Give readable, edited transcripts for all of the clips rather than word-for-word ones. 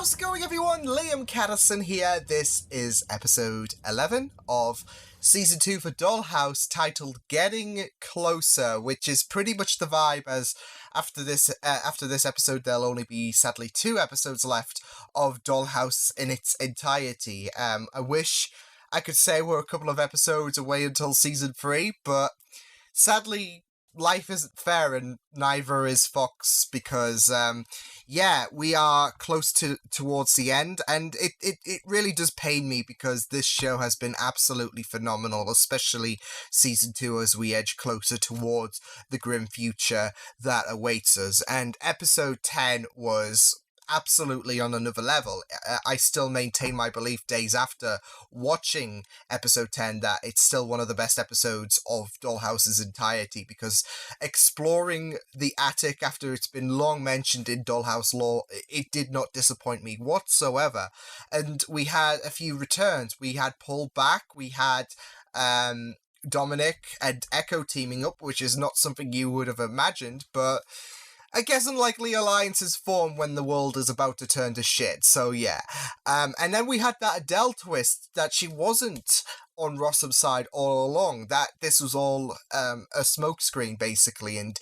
How's it going, everyone? Liam Catterson here. This is episode 11 of season 2 for Dollhouse, titled Getting Closer, which is pretty much the vibe, as after this episode there'll only be sadly 2 episodes left of Dollhouse in its entirety. I wish I could say we're a couple of episodes away until season 3, but sadly life isn't fair, and neither is Fox, because we are close towards the end, and it really does pain me, because this show has been absolutely phenomenal, especially season 2 as we edge closer towards the grim future that awaits us. And episode 10 was absolutely on another level. I still maintain my belief days after watching episode 10 that it's still one of the best episodes of Dollhouse's entirety, because exploring the attic after it's been long mentioned in Dollhouse lore, it did not disappoint me whatsoever. And we had a few returns. We had Paul back, we had Dominic and Echo teaming up, which is not something you would have imagined, but I guess unlikely alliances form when the world is about to turn to shit, so yeah. And then we had that Adele twist, that she wasn't on Rossum's side all along, that this was all a smokescreen, basically, and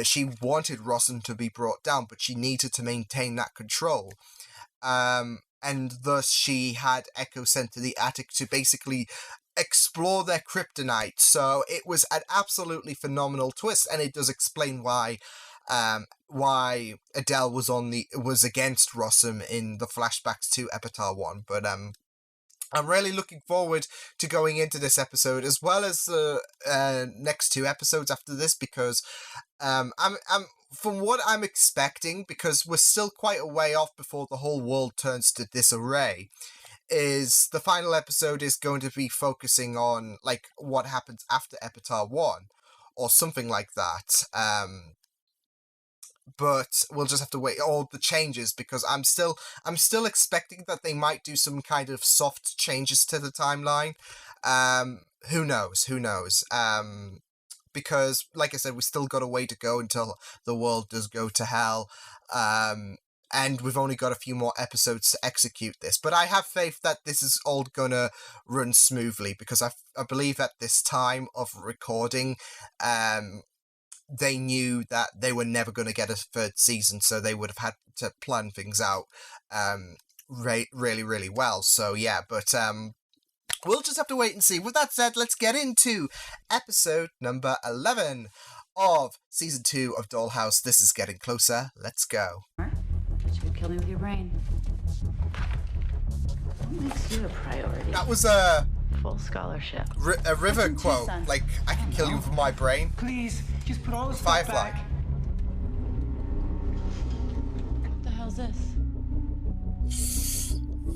she wanted Rossum to be brought down, but she needed to maintain that control. And thus she had Echo sent to the attic to basically explore their kryptonite, so it was an absolutely phenomenal twist, and it does explain why Adele was against Rossum in the Flashbacks to Epitaph 1, but I'm really looking forward to going into this episode, as well as the next 2 episodes after this, because I'm from what I'm expecting, because we're still quite a way off before the whole world turns to disarray, is the final episode is going to be focusing on like what happens after Epitaph 1 or something like that. But we'll just have to wait all the changes, because I'm still expecting that they might do some kind of soft changes to the timeline. Who knows? Because like I said, we still got a way to go until the world does go to hell. And we've only got a few more episodes to execute this. But I have faith that this is all gonna run smoothly, because I believe at this time of recording, they knew that they were never going to get a 3rd season, so they would have had to plan things out really, really well. So yeah, but we'll just have to wait and see. With that said, let's get into episode number 11 of season 2 of Dollhouse. This is Getting Closer. Let's go. But you could kill me with your brain. What makes you a priority? That was a full scholarship. A River quote, like, I can kill you with my brain. Please, just put all the stuff Firefly. back. What the hell's this?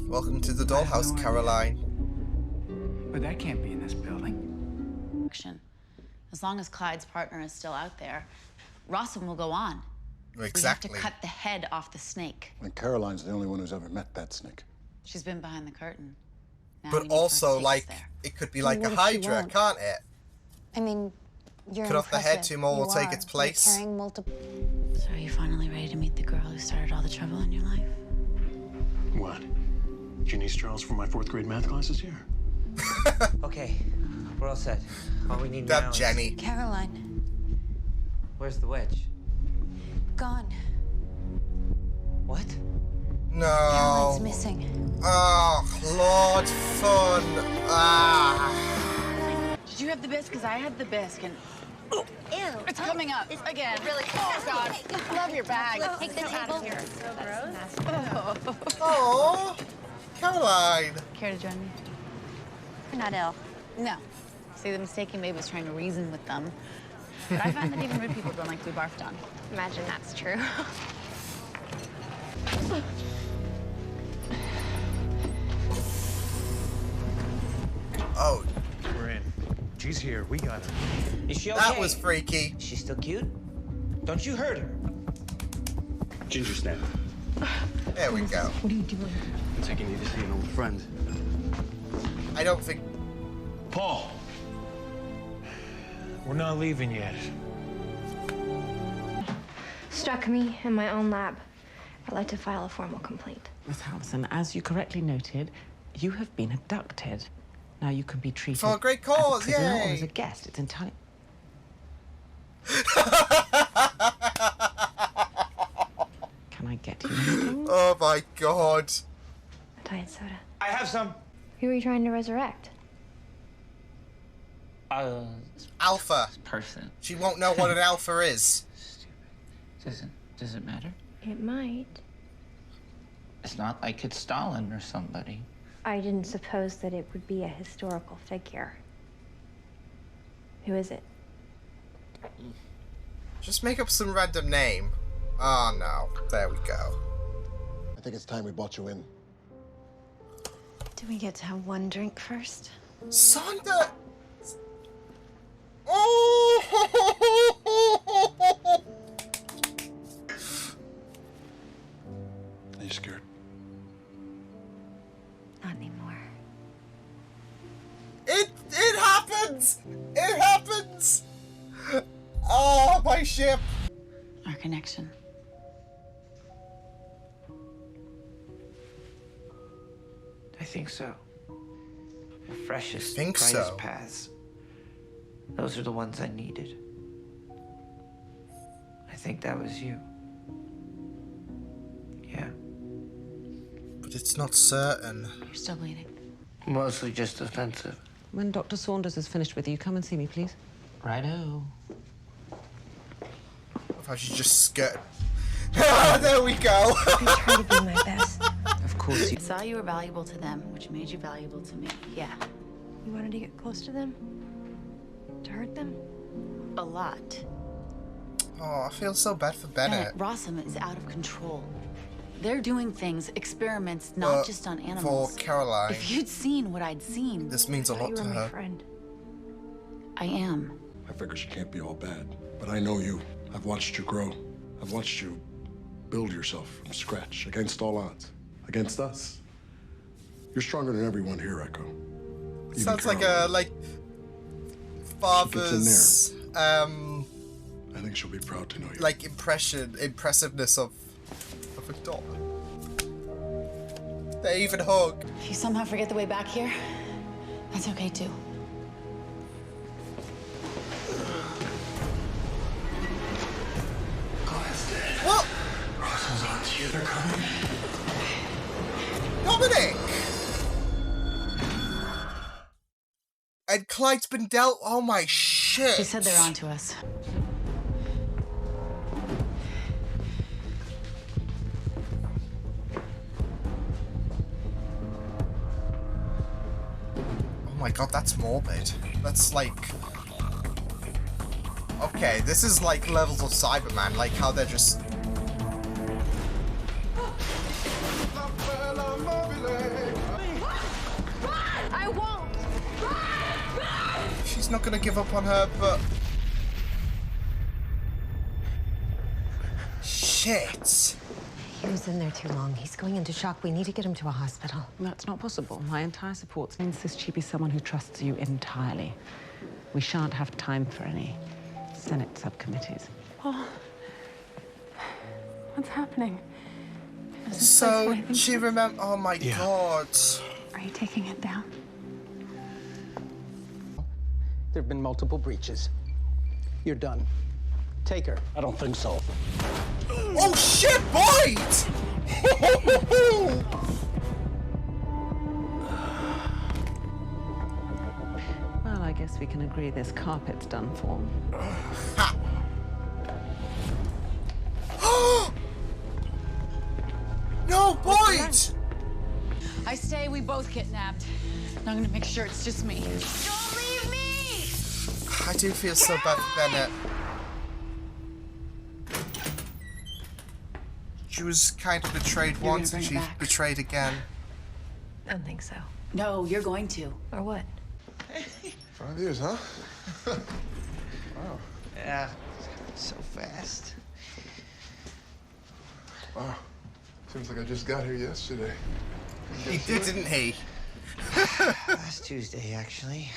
Welcome to the Dollhouse, no Caroline. But that can't be in this building. Action. As long as Clyde's partner is still out there, Rossum will go on. Exactly. We have to cut the head off the snake. And Caroline's the only one who's ever met that snake. She's been behind the curtain. Now we But need her also, to take us like, there. it could be like What a if she Hydra, won't? can't it? I mean, you're Cut off the head, impressive. 2 more will You take are. its place. You're carrying multiple. So are you finally ready to meet the girl who started all the trouble in your life? What? Ginny Strauss from my 4th grade math classes here? Okay, we're all set. All we need now That is... Jenny. Caroline, Where's the wedge? gone. What? Caroline's No. missing. Oh, Lord Fun. Ah. Did you have the bisque? Because I had the bisque, and Ew. it's coming up again. Really? Oh, God. Love your bag. Take the table. Oh, Caroline. Care to join me? You're not ill. No. See, the mistake you made was trying to reason with them. But I find that even rude people don't like to be barfed on. Imagine that's true. Oh, We're in. She's here. We got her. Is she okay? that was freaky. She's still cute? Don't you hurt her? Ginger snap. There we go. What are you doing? I'm taking you to see an old friend. I don't think... Paul! We're not leaving yet. Struck me in my own lab. I'd like to file a formal complaint. Miss Howson, as you correctly noted, you have been abducted. Now you can be treated For a great as cause, a prisoner or yay! as a guest. It's entirely... Can I get you anything? Oh my god. A diet soda. I have some. Who are you trying to resurrect? Alpha. Person. She won't know what an alpha is. Stupid. Does it matter? It might. It's not like it's Stalin or somebody. I didn't suppose that it would be a historical figure. Who is it? Just make up some random name. Oh no. There we go. I think it's time we brought you in. Do we get to have one drink first? Sonda! Oh! Are you scared? Not anymore. It happens! It happens! Oh, my ship! Our connection. I think so. The freshest, Think brightest so? paths. Those are the ones I needed. I think that was you. Yeah. But it's not certain. You're still bleeding. Mostly just offensive. When Dr. Saunders is finished with you, come and see me, please. Righto. If I should just skirt. Ah, there we go! I try to be my best. Of course you... I saw you were valuable to them, which made you valuable to me. Yeah, You wanted to get close to them? To hurt them? a lot. Oh, I feel so bad for Bennett. Rossum is out of control. They're doing things, experiments, not just on animals. For Caroline, If you'd seen what I'd seen, this means a I thought lot you to were my her. friend. I am. I figure she can't be all bad. But I know you. I've watched you grow. I've watched you build yourself from scratch, against all odds. Against us. You're stronger than everyone here, Echo. Even Sounds like Caroline. a, like, father's, I think she'll be proud to know you. like, impressiveness of a dog. They even hug. If you somehow forget the way back here, that's okay too. What? Rossum's on to you. They're coming. Dominic! And Clyde's been dealt. Oh my shit. She said they're on to us. Oh my god, that's morbid. That's like. Okay, this is like levels of Cyberman, like how they're just. I won't! She's not gonna give up on her, but. Shit. He was in there too long. He's going into shock. We need to get him to a hospital. That's not possible. My entire support insists she be someone who trusts you entirely. We shan't have time for any Senate subcommittees. Oh. What's happening? So she remember. Oh my Yeah. god. Are you taking it down? There have been multiple breaches. You're done. Take her. I don't think so. Oh shit, Boyd! Well, I guess we can agree this carpet's done for. No, Boyd! I say we both get nabbed. I'm gonna make sure it's just me. Don't leave me! I do feel so bad for Bennett. She was kind of betrayed You're once gonna and bring she's it back. betrayed again. Don't think so. No, you're going to. Or what? 5 years, huh? Wow. Yeah, so fast. Wow. Seems like I just got here yesterday. He did, didn't he? Last Tuesday, actually.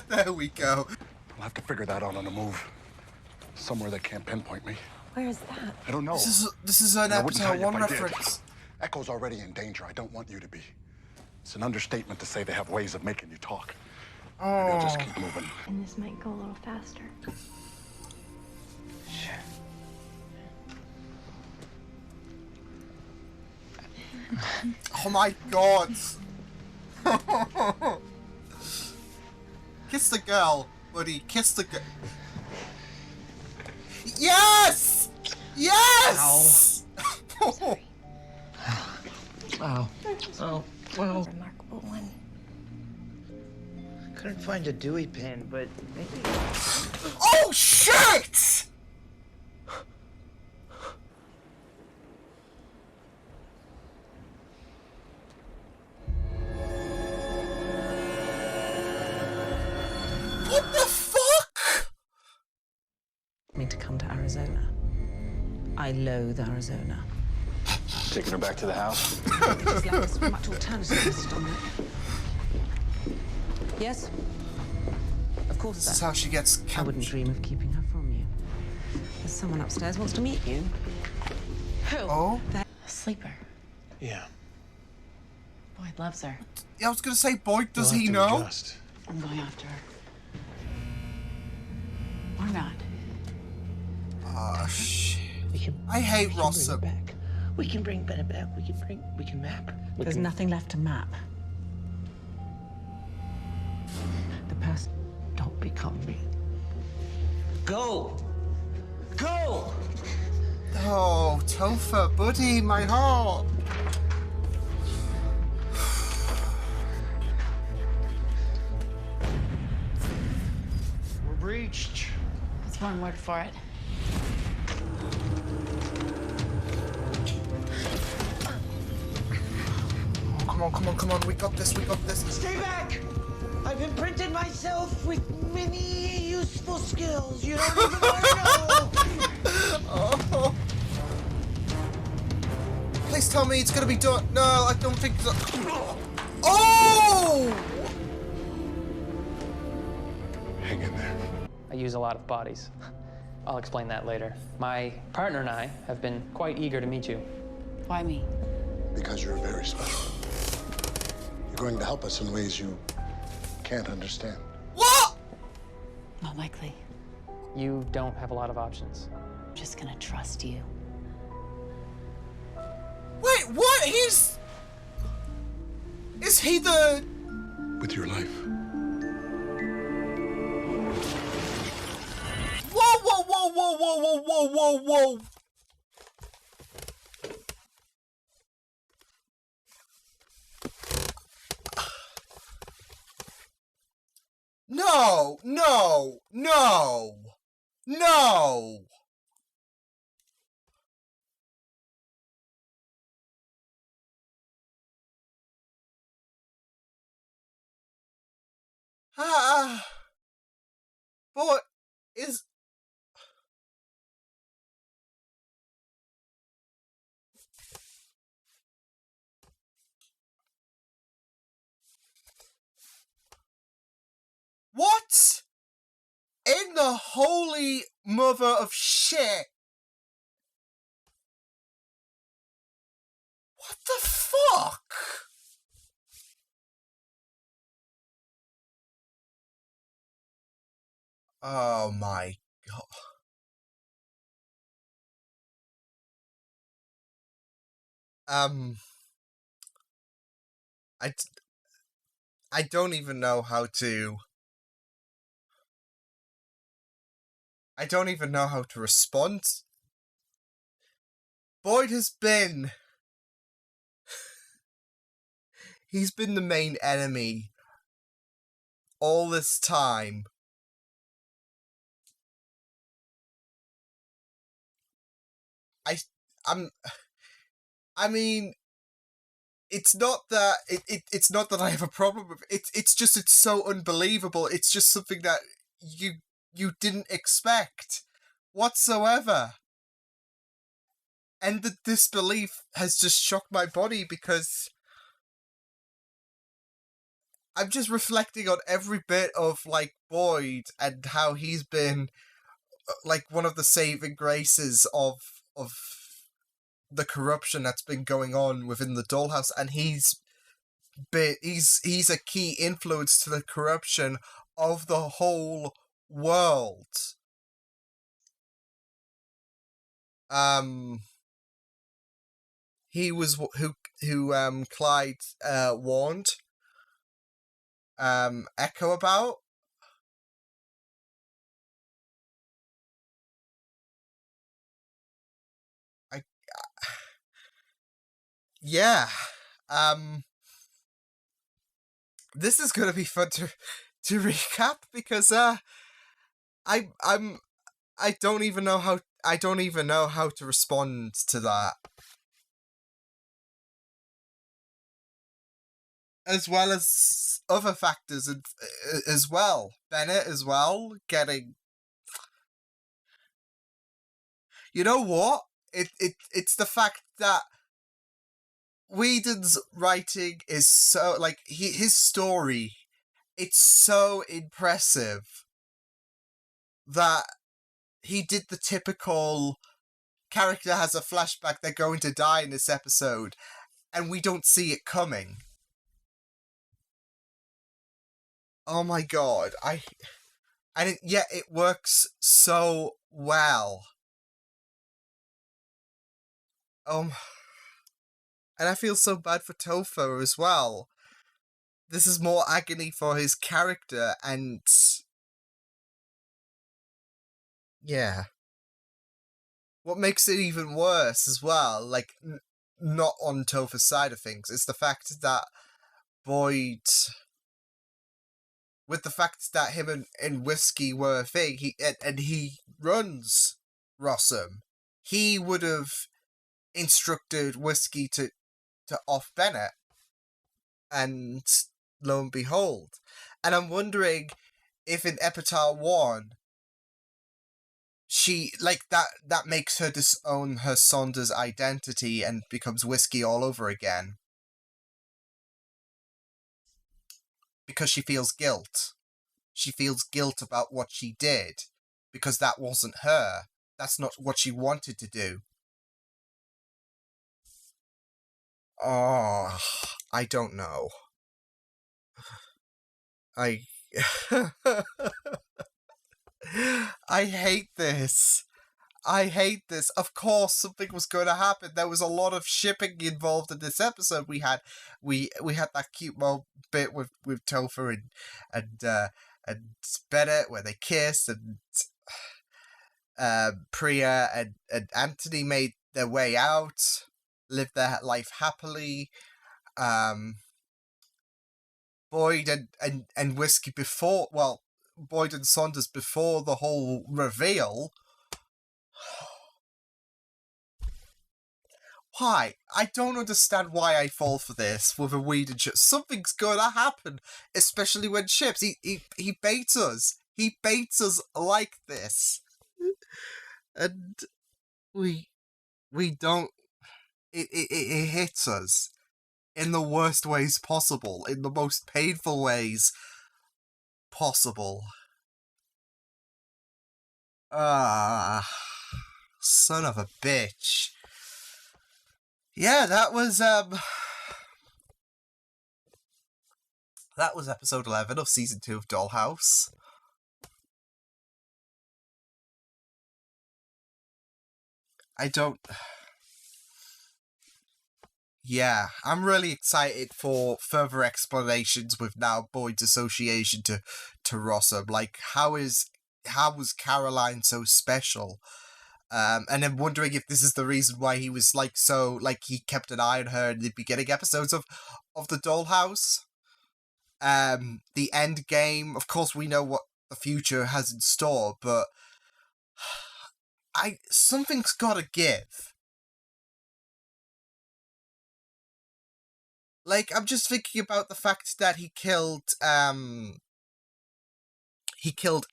There we go. I'll have to figure that out on the move. Somewhere they can't pinpoint me. Where is that? I don't know. This is an I wouldn't tell Avatar you if 1 I did. reference. Echo's already in danger. I don't want you to be. It's an understatement to say they have ways of making you talk. Maybe I'll just keep moving. And this might go a little faster. Sure. Oh my god! Kiss the girl, buddy. Kiss the girl. Yes! Yes! Sorry. Ow. Oh, well. Remarkable one. Couldn't find a Dewey pin, but maybe. Oh shit! What the fuck? Me to come to Arizona. I loathe Arizona. Taking her back to the house? Please let us much alternative, Mr. Dominic. Yes? Of course, This is sir. how she gets I wouldn't captured. dream of keeping her from you. There's someone upstairs wants to meet you. Who? Oh? A sleeper. Yeah. Boyd loves her. Yeah, I was gonna say, boy, does We'll he have to know? adjust. I'm going after her. Or not. Oh shit. We can, I hate we can bring Rossum. it back. We can bring Bennett back. We can map. There's nothing left to map. The person. Don't become me. Go! Go! Oh, Topher, buddy, my heart. We're breached. That's one word for it. Oh, come on, come on, come on. We got this, we got this. Stay back! I've imprinted myself with many useful skills. You don't even want to know. Oh. Please tell me it's gonna be done. No, I don't think so. Oh! Hang in there. I use a lot of bodies. I'll explain that later. My partner and I have been quite eager to meet you. Why me? Because you're very special. You're going to help us in ways you can't understand. What? Not likely. You don't have a lot of options. I'm just gonna trust you. Wait, what? Is he the... With your life. Whoa, whoa, whoa, whoa, whoa, whoa, whoa, whoa, whoa. No, no, no, no. But is... What? In the holy mother of shit? What the fuck? Oh my god. I don't even know how to... I don't even know how to respond. Boyd has been... He's been the main enemy all this time. I mean, it's not that it's not that I have a problem with it. It's just it's so unbelievable. It's just something that you didn't expect whatsoever. And the disbelief has just shocked my body because I'm just reflecting on every bit of like Boyd and how he's been like one of the saving graces of the corruption that's been going on within the Dollhouse, and he's a key influence to the corruption of the whole world. He was who Clyde warned Echo about. Yeah. This is gonna be fun to recap because I don't even know how to respond to that. As well as other factors as well. Bennett as well getting. You know what? It's the fact that Whedon's writing is so, like, his story, it's so impressive that he did the typical character has a flashback, they're going to die in this episode, and we don't see it coming. Oh my god, yet it works so well. And I feel so bad for Topher as well. This is more agony for his character, and yeah. What makes it even worse as well, like, not on Topher's side of things, is the fact that Boyd, with the fact that him and Whiskey were a thing, he runs Rossum. He would have instructed Whiskey to off Bennett, and lo and behold. And I'm wondering if in Epitaph 1, she, like, that makes her disown her Saunders identity and becomes Whiskey all over again. Because she feels guilt. She feels guilt about what she did. Because that wasn't her. That's not what she wanted to do. Oh, I don't know. I hate this. I hate this. Of course, something was going to happen. There was a lot of shipping involved in this episode. We had that cute bit with Topher and Bennett where they kissed, and Priya and Anthony made their way out, lived their life happily. Boyd and Whiskey before, well, Boyd and Saunders before the whole reveal. Why? I don't understand why I fall for this with a Whedon ship. Something's gonna happen, especially when ships. He baits us. He baits us like this, and we don't. It hits us in the worst ways possible, in the most painful ways possible. Son of a bitch. Yeah, that was episode 11 of season 2 of Dollhouse. Yeah, I'm really excited for further explanations with now Boyd's association to Rossum. Like, how was Caroline so special? And I'm wondering if this is the reason why he was he kept an eye on her in the beginning episodes of the Dollhouse. The end game, of course, we know what the future has in store, but something's gotta give. Like, I'm just thinking about the fact that he killed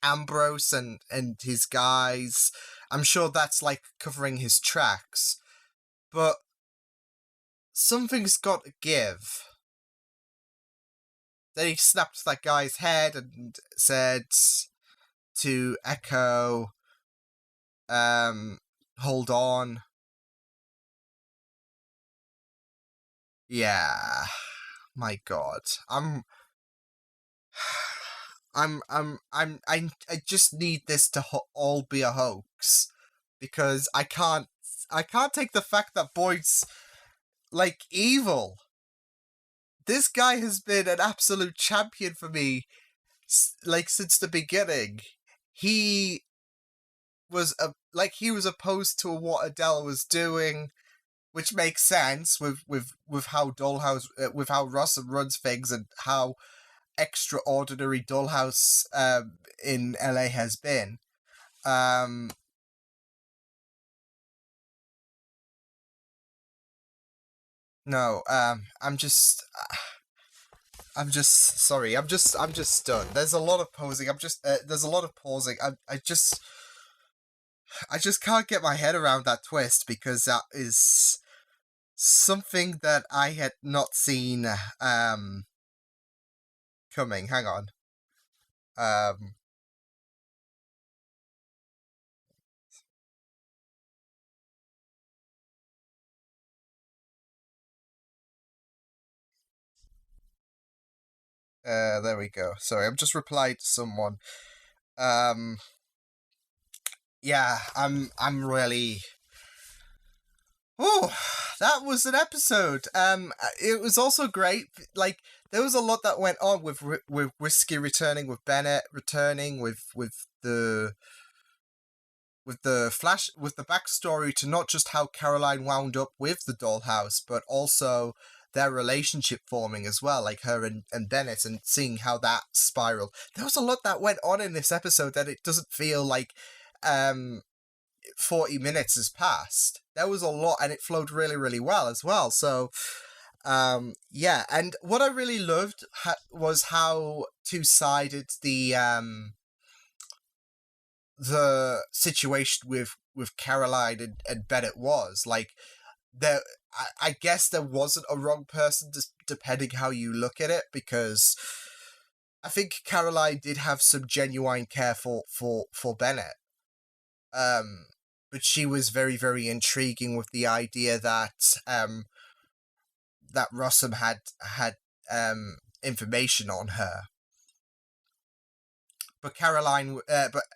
Ambrose and his guys. I'm sure that's, like, covering his tracks. But something's got to give. Then he snapped that guy's head and said to Echo, Hold on. Yeah. My God. I just need this to all be a hoax, because I can't take the fact that Boyd's, like, evil. This guy has been an absolute champion for me, like, since the beginning. He was opposed to what Adele was doing, which makes sense with how Dollhouse, with how Rossum runs things and how extraordinary Dollhouse in LA has been. No, I'm just sorry. I'm just stunned. There's a lot of posing. There's a lot of pausing. I just can't get my head around that twist, because that is something that I had not seen coming. Hang on. There we go. Sorry, I'm just replied to someone. Yeah, I'm really... Oh, that was an episode. It was also great. Like, there was a lot that went on with Whiskey returning, with Bennett returning, with the backstory to not just how Caroline wound up with the dollhouse, but also their relationship forming as well, like her and Bennett, and seeing how that spiraled. There was a lot that went on in this episode that it doesn't feel like 40 minutes has passed. There was a lot, and it flowed really, really well as well. So, yeah. And what I really loved was how two-sided the situation with Caroline and Bennett was. Like, I guess there wasn't a wrong person, depending how you look at it, because I think Caroline did have some genuine care for Bennett. But she was very, very intriguing with the idea that that Rossum had information on her. But Caroline,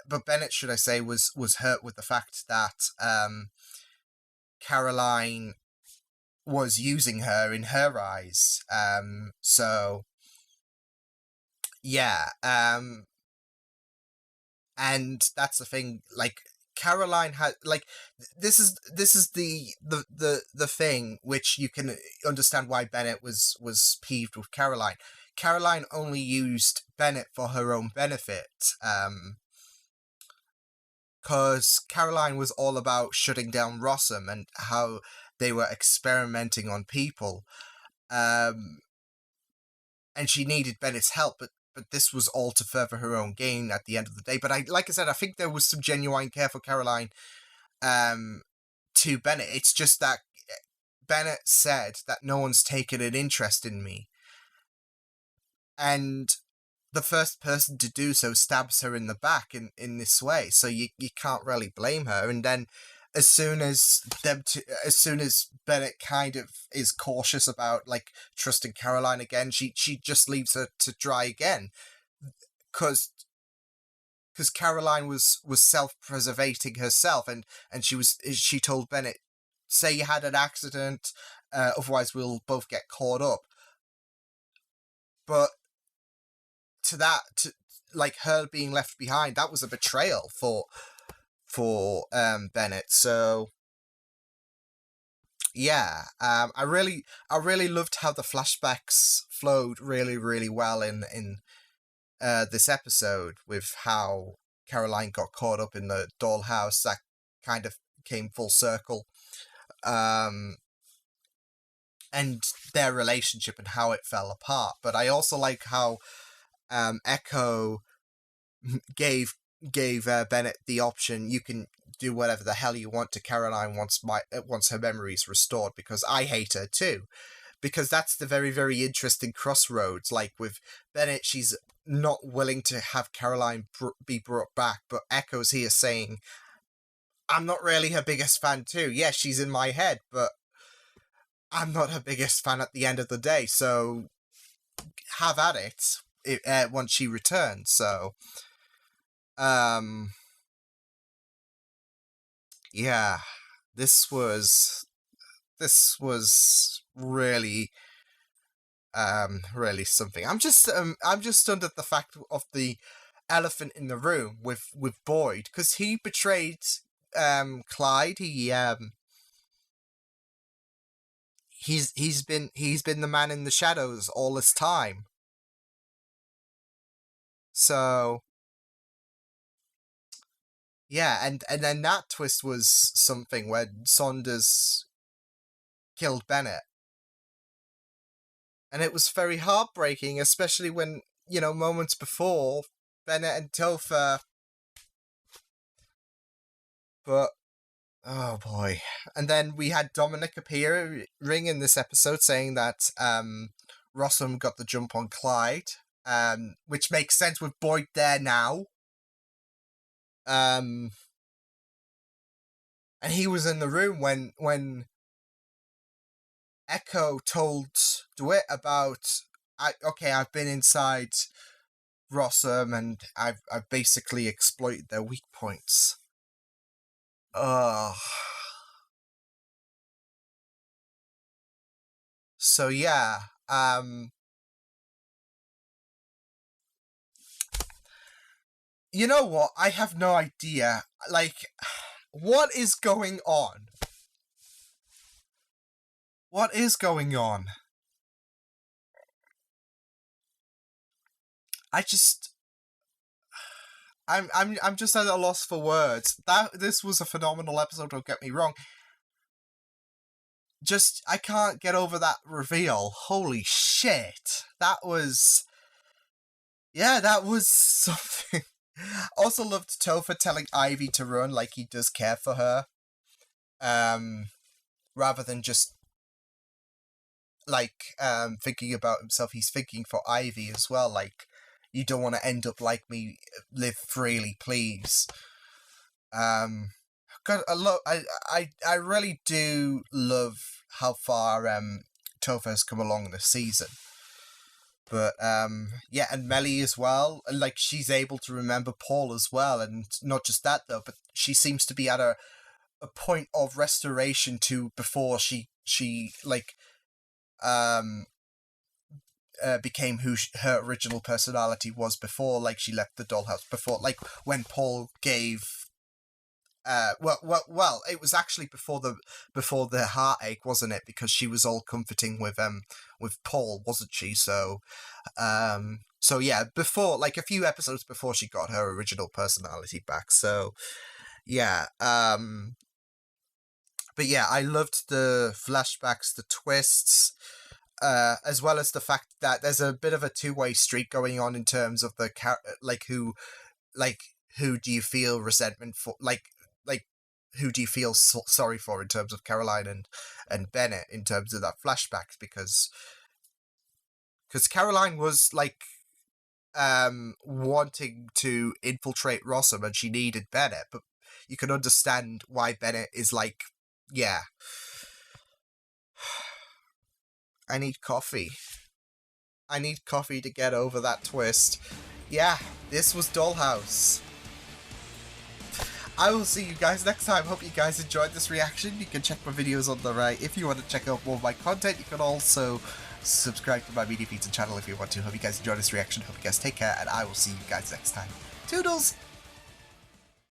but Bennett, should I say, was hurt with the fact that Caroline was using her in her eyes. So yeah, and that's the thing. Like, Caroline had, like, this is the thing which you can understand why Bennett was peeved with Caroline. Caroline only used Bennett for her own benefit, because Caroline was all about shutting down Rossum and how they were experimenting on people, and she needed Bennett's help, but this was all to further her own gain at the end of the day. But like I said, I think there was some genuine care for Caroline to Bennett. It's just that Bennett said that no one's taken an interest in me. And the first person to do so stabs her in the back in this way. So you can't really blame her. And then as soon as Bennett kind of is cautious about, like, trusting Caroline again, she just leaves her to dry again, because Caroline was self-preservating herself, and she told Bennett, say you had an accident, otherwise we'll both get caught up. But to like, her being left behind, that was a betrayal for Bennett. So yeah, I really loved how the flashbacks flowed really, really well in this episode, with how Caroline got caught up in the dollhouse. That kind of came full circle, and their relationship and how it fell apart. But I also like how Echo gave Bennett the option: you can do whatever the hell you want to Caroline once her memory's restored, because I hate her too. Because that's the very, very interesting crossroads. Like, with Bennett, she's not willing to have Caroline be brought back, but Echo's here saying, I'm not really her biggest fan too. Yeah, she's in my head, but I'm not her biggest fan at the end of the day, so have at it once she returns, so... Yeah, this was really, really something. I'm just stunned at the fact of the elephant in the room with Boyd, because he betrayed, Clyde. He's been the man in the shadows all this time. So... Yeah, and then that twist was something where Saunders killed Bennett. And it was very heartbreaking, especially when, moments before, Bennett and Topher... But, oh boy. And then we had Dominic appearing in this episode saying that Rossum got the jump on Clyde, which makes sense with Boyd there now. And he was in the room when Echo told DeWitt about, I've been inside Rossum and I've basically exploited their weak points. So yeah, you know what? I have no idea. Like, what is going on? What is going on? I'm just at a loss for words. This was a phenomenal episode, don't get me wrong. I can't get over that reveal. Holy shit. That was something. Also loved Topher telling Ivy to run, like he does care for her. Rather than just, thinking about himself, he's thinking for Ivy as well, like, you don't want to end up like me, live freely, please. God, I really do love how far, Topher's come along this season. But, yeah, and Melly as well. Like, she's able to remember Paul as well. And not just that, though, but she seems to be at a point of restoration to before she became who her original personality was before, like, she left the dollhouse. Before, like, when Paul gave... Well, it was actually before the heartache, wasn't it? Because she was all comforting with Paul, wasn't she? So yeah, before, like, a few episodes before she got her original personality back. So yeah, but yeah, I loved the flashbacks, the twists, as well as the fact that there's a bit of a two-way street going on in terms of the who do you feel resentment for, like who do you feel sorry for in terms of Caroline and Bennett in terms of that flashback, because Caroline was wanting to infiltrate Rossum and she needed Bennett, but you can understand why Bennett is like, yeah, I need coffee to get over that twist. Yeah, this was Dollhouse. I will see you guys next time. Hope you guys enjoyed this reaction. You can check my videos on the right. If you want to check out more of my content, you can also subscribe to my media feeds and channel if you want to. Hope you guys enjoyed this reaction. Hope you guys take care, and I will see you guys next time. Toodles!